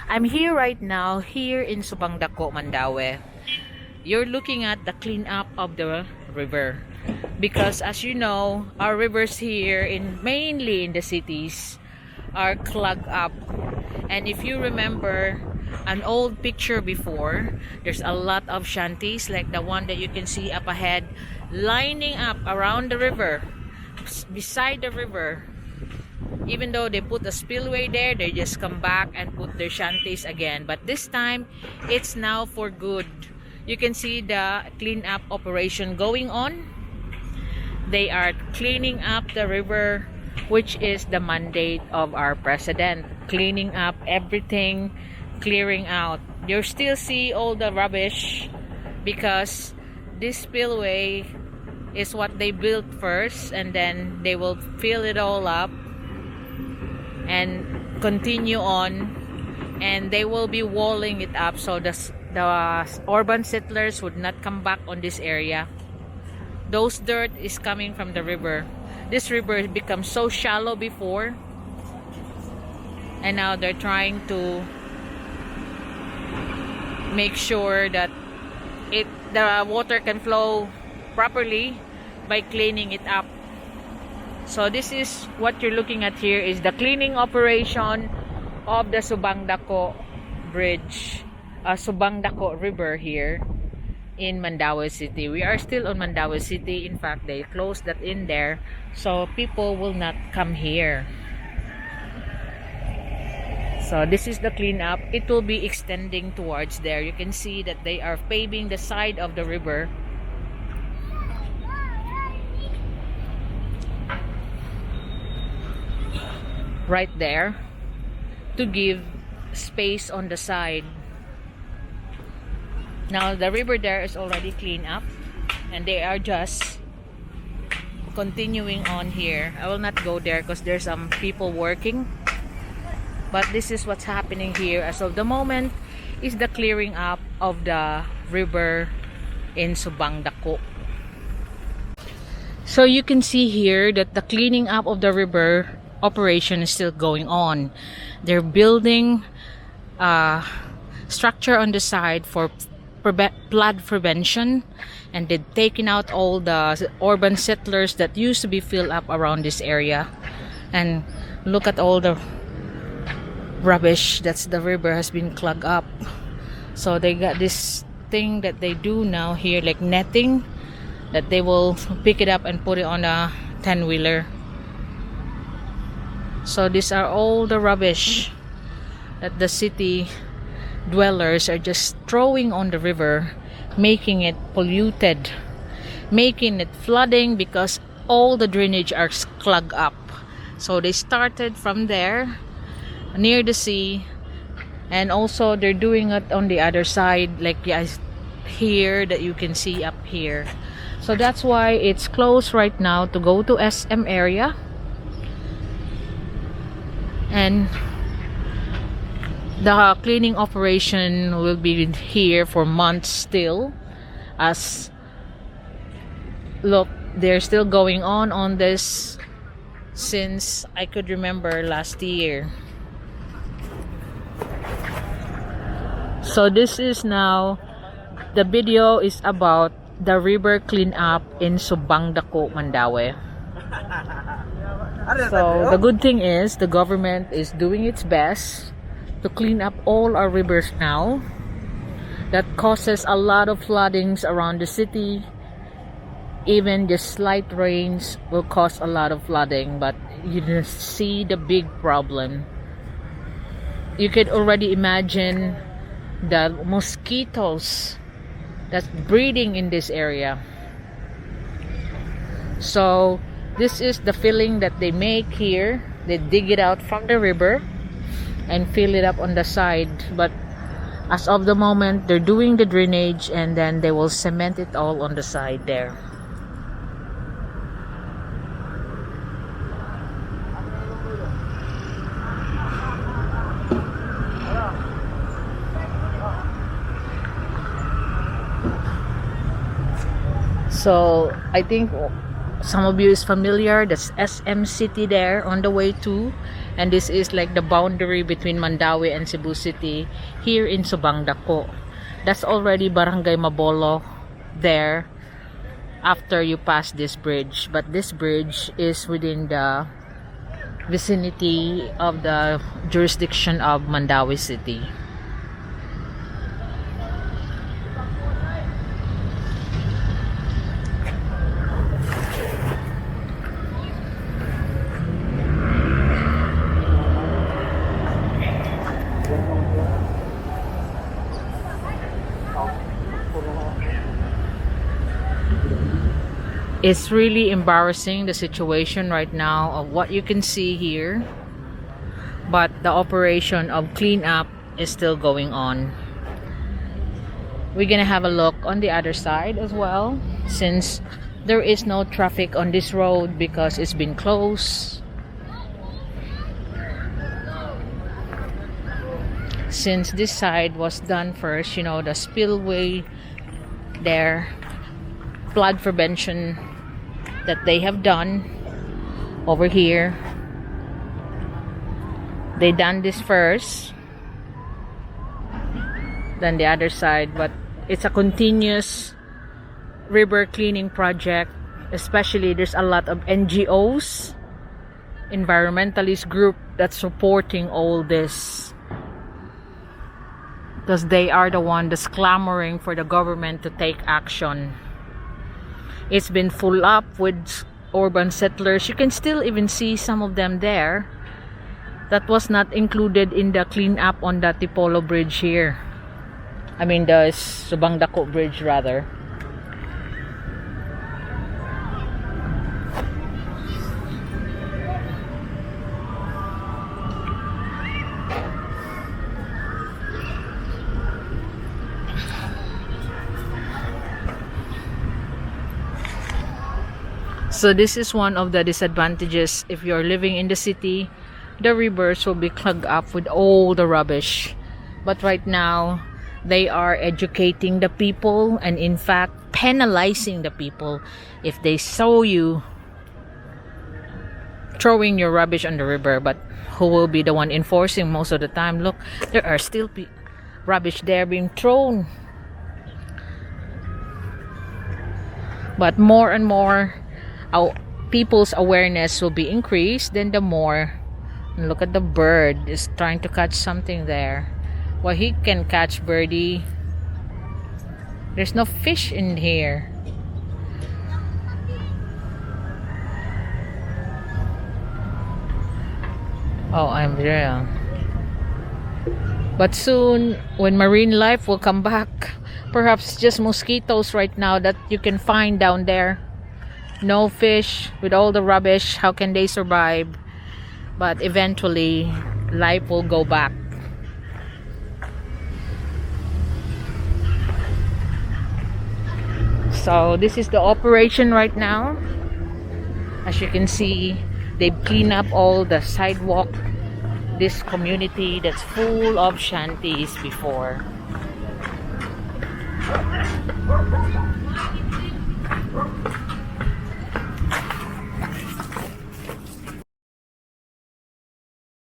I'm here right now, here in Subangdako, Mandaue. You're looking at the cleanup of the river. Because as you know, our rivers here, mainly in the cities, are clogged up. And if you remember an old picture before, there's a lot of shanties like the one that you can see up ahead, lining up around the river, beside the river. Even though they put a spillway there, they just come back and put their shanties again. But this time, it's now for good. You can see the cleanup operation going on. They are cleaning up the river, which is the mandate of our president. Cleaning up everything, clearing out. You still see all the rubbish because this spillway is what they built first, and then they will fill it all up and continue on, and they will be walling it up so the urban settlers would not come back on this area. Those dirt is coming from the river. This river becomes so shallow before, and now they're trying to make sure that the water can flow properly by cleaning it up. So this is what you're looking at here, is the cleaning operation of the Subangdako Bridge, Subangdako River here in Mandaue City. We are still on Mandaue City. In fact, they closed that in there so people will not come here. So this is the cleanup. It will be extending towards there. You can see that they are paving the side of the river. Right there to give space on the side. Now the river there is already cleaned up and they are just continuing on here. I will not go there because there's some people working, but this is what's happening here as of the moment, is the clearing up of the river in Subangdako. So you can see here that the cleaning up of the river operation is still going on. They're building a structure on the side for flood prevention, and they've taken out all the urban settlers that used to be filled up around this area. And look at all the rubbish that's the river has been clogged up. So they got this thing that they do now here, like netting, that they will pick it up and put it on a 10-wheeler. So these are all the rubbish that the city dwellers are just throwing on the river, making it polluted, making it flooding because all the drainage are clogged up. So they started from there near the sea, and also they're doing it on the other side, like here that you can see up here. So that's why it's closed right now to go to SM area. And the cleaning operation will be here for months still, as look, they're still going on this since I could remember last year. So this is now, the video is about the river cleanup in Subangdako, Mandaue. So the good thing is the government is doing its best to clean up all our rivers now. That causes a lot of floodings around the city. Even just slight rains will cause a lot of flooding, but you just see the big problem. You could already imagine the mosquitoes that's breeding in this area. So this is the filling that they make here. They dig it out from the river and fill it up on the side. But as of the moment, they're doing the drainage, and then they will cement it all on the side there. So I think some of you is familiar, that's SM City there on the way to, and this is like the boundary between Mandaue and Cebu City here in Subang Dako. That's already Barangay Mabolo there after you pass this bridge, but this bridge is within the vicinity of the jurisdiction of Mandaue City. It's really embarrassing, the situation right now of what you can see here, but the operation of cleanup is still going on. We're gonna have a look on the other side as well, since there is no traffic on this road because it's been closed since this side was done first. You know, the spillway there, flood prevention that they have done over here, they done this first, then the other side. But it's a continuous river cleaning project, especially there's a lot of NGOs, environmentalist group that's supporting all this, because they are the one that's clamoring for the government to take action. It's been full up with urban settlers. You can still even see some of them there. That was not included in the cleanup on the Tipolo Bridge here. I mean the Subang Dako Bridge rather. So this is one of the disadvantages. If you're living in the city, the rivers will be clogged up with all the rubbish. But right now, they are educating the people and in fact penalizing the people if they saw you throwing your rubbish on the river. But who will be the one enforcing most of the time? Look, there are still rubbish there being thrown. But more and more, people's awareness will be increased, then the more. Look at the bird is trying to catch something there. Well, he can catch birdie. There's no fish in here. Oh, I'm there. But soon, when marine life will come back, perhaps just mosquitoes right now that you can find down there. No fish with all the rubbish. How can they survive? But eventually, life will go back. So this is the operation right now. As you can see, they've cleaned up all the sidewalk. This community that's full of shanties before.